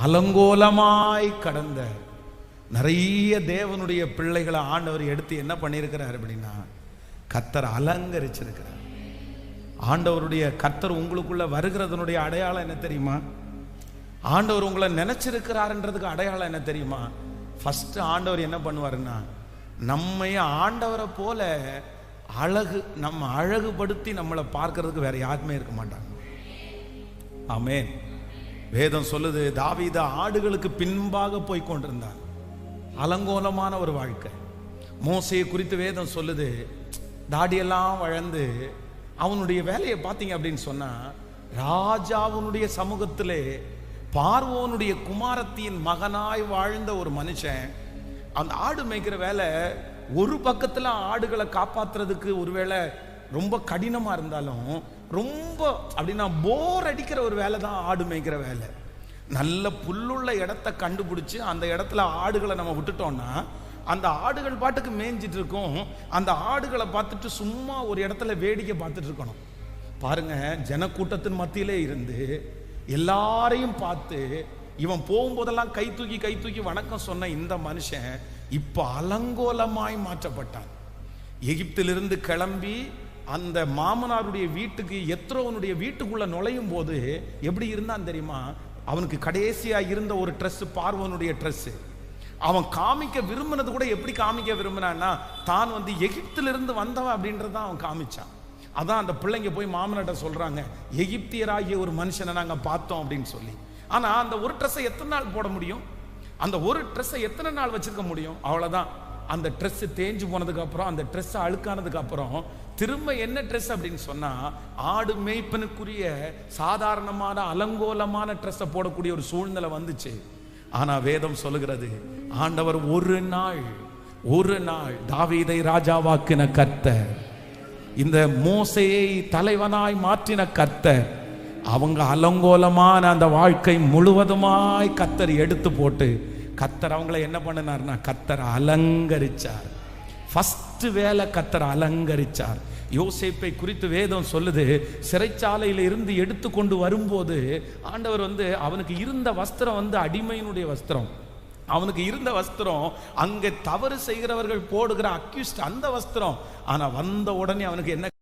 அலங்கோலமாய் கடந்த நிறைய தேவனுடைய பிள்ளைகளை ஆண்டவர் எடுத்து என்ன பண்ணியிருக்கிறார் அப்படின்னா கர்த்தர் அலங்கரிச்சிருக்கிறார். ஆண்டவருடைய கர்த்தர் உங்களுக்குள்ள வருகிறதனுடைய அடையாளம் என்ன தெரியுமா? ஆண்டவர் உங்களை நினைச்சிருக்கிறார்ன்றதுக்கு அடையாளம் என்ன தெரியுமா? ஃபர்ஸ்ட் ஆண்டவர் என்ன பண்ணுவாருன்னா நம்மை ஆண்டவரை போல நம்ம அழகுபடுத்தி நம்மளை பார்க்கறதுக்கு வேற யாருமே இருக்க மாட்டாங்க. ஆமென். வேதம் சொல்லுது, தாவீது ஆடுகளுக்கு பின்பாக போய் கொண்டிருந்தான். அலங்கோலமான ஒரு வாழ்க்கை. மோசேயை குறித்து வேதம் சொல்லுது, தாடியெல்லாம் வளர்ந்து அவனுடைய வேலையை பார்த்தீங்க அப்படின்னு சொன்னா ராஜாவுனுடைய சமூகத்திலே பார்வோனுடைய குமாரத்தியின் மகனாய் வாழ்ந்த ஒரு மனுஷன். அந்த ஆடு மேய்க்கிற வேலை ஒரு பக்கத்துல ஆடுகளை காப்பாத்துறதுக்கு ஒருவேளை ரொம்ப கடினமா இருந்தாலும் ரொம்ப அப்படின்னா போர் அடிக்கிற ஒரு வேலை தான் ஆடு மேய்க்கிற வேலை. நல்ல புல்லுள்ள இடத்த கண்டுபிடிச்சு அந்த இடத்துல ஆடுகளை நம்ம விட்டுட்டோம்னா அந்த ஆடுகள் பாட்டுக்கு மேய்ஞ்சிட்டு இருக்கும். அந்த ஆடுகளை பார்த்துட்டு சும்மா ஒரு இடத்துல வேடிக்கை பார்த்துட்டு இருக்கணும். பாருங்க, ஜனக்கூட்டத்தின் மத்தியிலே இருந்து எல்லாரையும் பார்த்து இவன் போகும்போதெல்லாம் கை தூக்கி வணக்கம் சொன்ன இந்த மனுஷன் இப்ப அலங்கோலமாய் மாற்றப்பட்டான். எகிப்திலிருந்து கிளம்பி அந்த மாமனாருடைய வீட்டுக்கு எத்ரோவனுடைய வீட்டுக்குள்ள நுழையும் போது எப்படி இருந்தான் தெரியுமா? அவனுக்கு கடைசியா இருந்த ஒரு ட்ரெஸ் பார்வோனுடைய ட்ரெஸ். அவன் காமிக்க விரும்பினது கூட எப்படி காமிக்க விரும்பினான்னா தான் எகிப்திலிருந்து வந்தவன் அப்படின்றதான் அவன் காமிச்சான். அதான் அந்த பிள்ளைங்க போய் மாமனாட்ட சொல்றாங்க, எகிப்தியராகிய ஒரு மனுஷனை நாங்க பார்த்தோம் அப்படின்னு சொல்லி. ஆனா அந்த ஒரு ட்ரெஸ்ஸை எத்தனை நாள் போட முடியும்? அந்த ஒரு ட்ரெஸ்ஸை எத்தனை நாள் வச்சிருக்க முடியும்? அவ்வளவுதான். அந்த ட்ரெஸ் தேஞ்சு போனதுக்கு அப்புறம், அந்த ட்ரெஸ் அழுக்கானதுக்கு அப்புறம் திரும்ப என்ன ட்ரெஸ் அப்படின்னு சொன்னா ஆடு மேய்ப்பனுக்குரிய சாதாரணமான அலங்கோலமான ட்ரெஸ்ஸை போடக்கூடிய ஒரு சூழ்நிலை வந்துச்சு. ஆனா வேதம் சொல்லுகிறது, ஆண்டவர் ஒரு நாள் தாவீதை ராஜாவாக்கின கர்த்தர், இந்த மோசேயை தலைவனாய் மாற்றின கர்த்தர், அவங்க அலங்கோலமான அந்த வாழ்க்கை முழுவதுமாய் கர்த்தர் எடுத்து போட்டு கர்த்தர் அவங்கள என்ன பண்ணினார்னா கர்த்தர் அலங்கரிச்சார். ஃபர்ஸ்ட் வேலை கர்த்தர் அலங்கரிச்சார். யோசேப்பை குறித்து வேதம் சொல்லுது, சிறைச்சாலையில இருந்து எடுத்து கொண்டு வரும்போது ஆண்டவர் அவனுக்கு இருந்த வஸ்திரம் அடிமையினுடைய வஸ்திரம். அவனுக்கு இருந்த வஸ்திரம் அங்கே தவறு செய்கிறவர்கள் போடுகிற அக்யூஸ்ட் அந்த வஸ்திரம். ஆனா வந்த உடனே அவனுக்கு என்ன